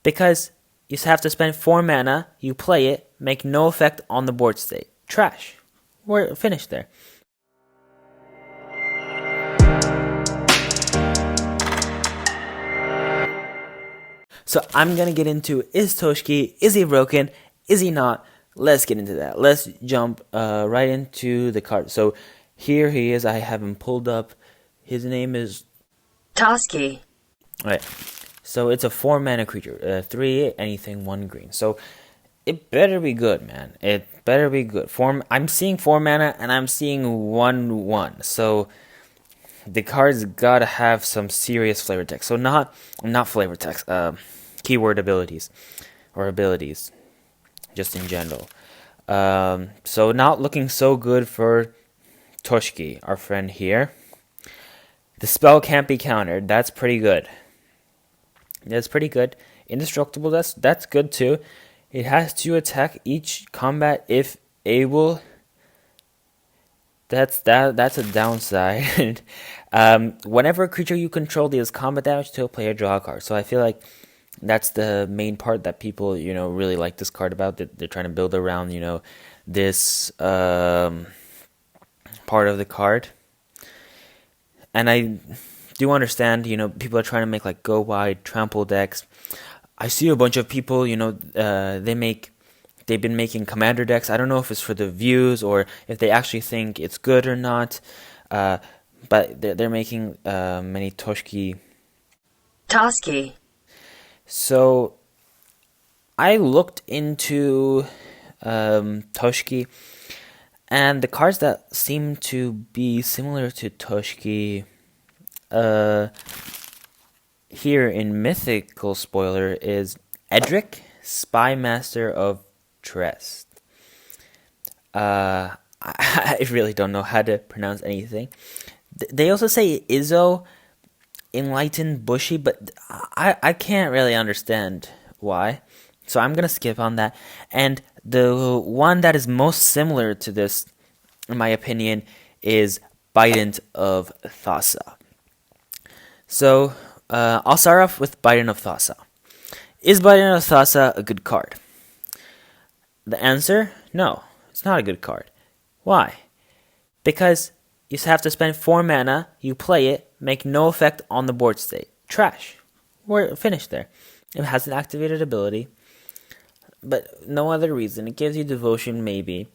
Because you have to spend 4 mana, you play it, make no effect on the board state. Trash. We're finished there. So I'm going to get into, is Toski, is he broken, is he not? Let's get into that. Let's jump right into the card. So here he is. I have him pulled up. His name is Toski. Alright. So it's a 4 mana creature. 3 anything, 1 green. So it better be good, man. It better be good. I'm seeing 4 mana and I'm seeing 1/1. So the card's gotta have some serious flavor text. So not flavor text, keyword abilities or abilities, just in general. So not looking so good for Toski, our friend here. The spell can't be countered. That's pretty good. That's pretty good. Indestructible. That's good too. It has to attack each combat if able. That's a downside. Whenever a creature you control deals combat damage to a player, draw a card. So I feel like that's the main part that people, really like this card about. That they're trying to build around, this part of the card. And I do understand, people are trying to make like go wide, trample decks. I see a bunch of people, they've been making commander decks. I don't know if it's for the views or if they actually think it's good or not. But they're making many Toski. So I looked into Toski, and the cards that seem to be similar to Toski here in Mythical Spoiler is Edric, Spy Master of Trest. I really don't know how to pronounce anything. They also say Izzo, Enlightened Bushy, but I can't really understand why. So I'm going to skip on that. And the one that is most similar to this, in my opinion, is Bident of Thassa. So I'll start off with Bident of Thassa. Is Bident of Thassa a good card? The answer, no, it's not a good card. Why? Because you have to spend 4 mana, you play it, make no effect on the board state. Trash. We're finished there. It has an activated ability, but no other reason. It gives you devotion, maybe.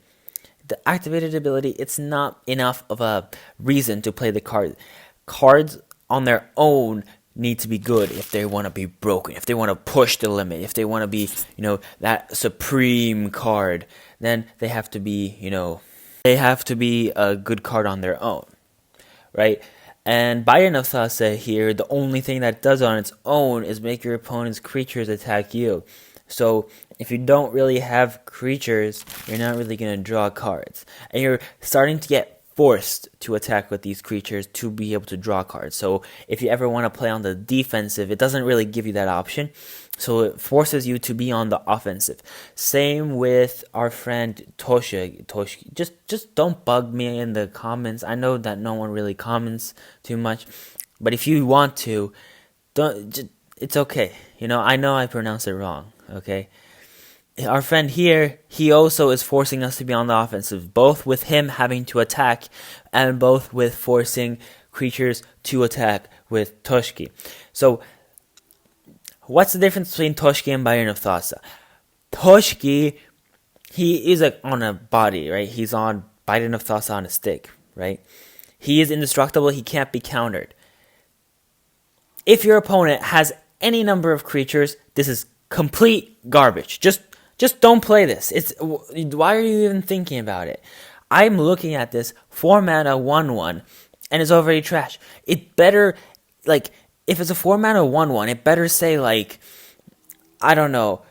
The activated ability, it's not enough of a reason to play the card. Cards on their own need to be good if they want to be broken, if they want to push the limit, if they want to be, that supreme card, then they have to be, they have to be a good card on their own, right? And Bident of Thassa here, the only thing that it does on its own is make your opponent's creatures attack you. So if you don't really have creatures, you're not really going to draw cards. And you're starting to get forced to attack with these creatures to be able to draw cards. So if you ever want to play on the defensive, it doesn't really give you that option. So it forces you to be on the offensive. Same with our friend Toshi. Just don't bug me in the comments. I know that no one really comments too much, but if you want to, it's okay. I know I pronounced it wrong. Okay. Our friend here, he also is forcing us to be on the offensive, both with him having to attack and both with forcing creatures to attack with Toski. So, what's the difference between Toski and Bident of Thassa? Toski, he is on a body, right? He's on Bident of Thassa on a stick, right? He is indestructible, he can't be countered. If your opponent has any number of creatures, this is complete garbage. Just don't play this. Why are you even thinking about it? I'm looking at this 4 mana 1/1, and it's already trash. It better, if it's a 4 mana 1/1, it better say I don't know.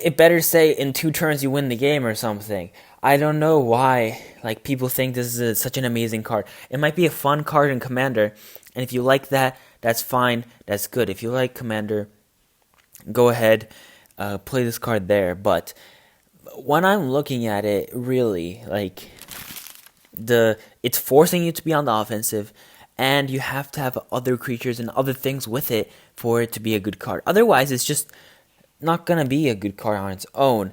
It better say in 2 turns you win the game or something. I don't know why people think this is such an amazing card. It might be a fun card in Commander, and if you like that, that's fine. That's good. If you like Commander, go ahead. Play this card there, but when I'm looking at it, really, it's forcing you to be on the offensive, and you have to have other creatures and other things with it for it to be a good card. Otherwise, it's just not gonna be a good card on its own.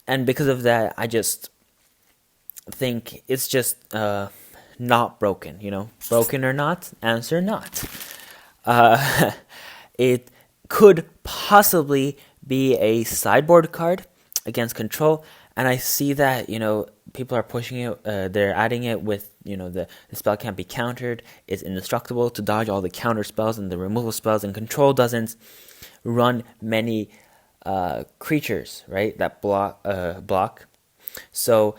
And because of that, I just think it's just not broken. Broken or not? Answer not. It could possibly be a sideboard card against control, and I see that people are pushing it. They're adding it with the spell can't be countered. It's indestructible to dodge all the counter spells and the removal spells, and control doesn't run many creatures, right? That block. So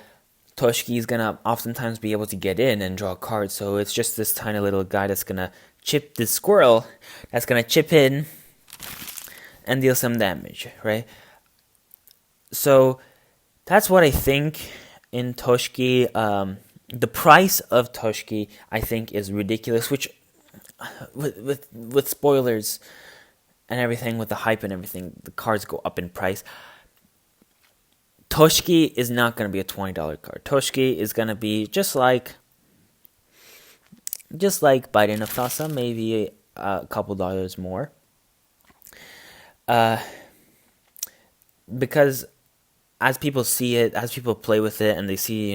Toski is gonna oftentimes be able to get in and draw cards. So it's just this tiny little guy that's gonna chip this squirrel. That's gonna chip in and deal some damage, right? So that's what I think in Toski. The price of Toski, I think, is ridiculous. Which, with spoilers and everything, with the hype and everything, the cards go up in price. Toski is not going to be a $20 card. Toski is going to be just like Bident of Thassa, maybe a couple dollars more. Because as people see it, as people play with it, and they see,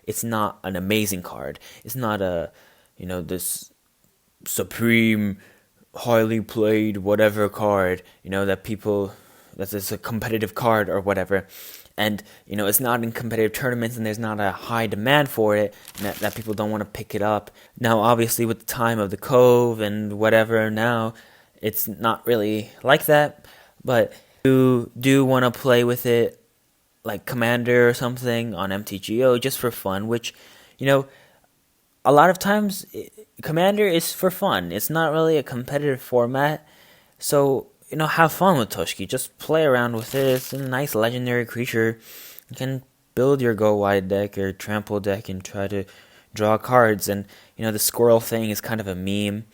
it's not an amazing card. It's not this supreme, highly played whatever card, that's a competitive card or whatever. And, it's not in competitive tournaments, and there's not a high demand for it, and that people don't want to pick it up. Now, obviously, with the time of the Cove and whatever now, it's not really like that. But you do want to play with it like Commander or something on MTGO just for fun, which, a lot of times, Commander is for fun. It's not really a competitive format. So, have fun with Toski. Just play around with it. It's a nice legendary creature. You can build your go wide deck or trample deck and try to draw cards. And, the squirrel thing is kind of a meme.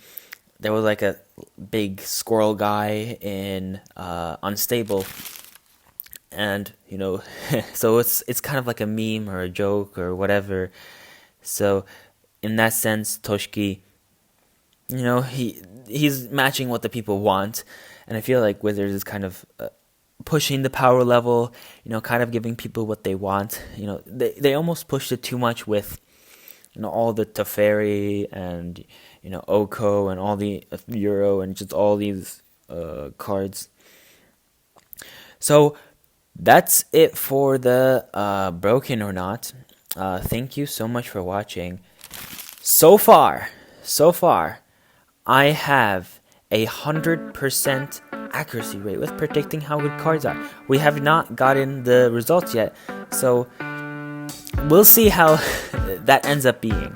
There was like a big squirrel guy in Unstable. And, so it's kind of like a meme or a joke or whatever. So, in that sense, Toski, he's matching what the people want. And I feel like Wizards is kind of pushing the power level, kind of giving people what they want. They almost pushed it too much with, all the Teferi and, Oko and all the Euro and just all these cards. So that's it for the Broken or Not. Thank you so much for watching. So far, I have 100% accuracy rate with predicting how good cards are. We have not gotten the results yet, so we'll see how that ends up being.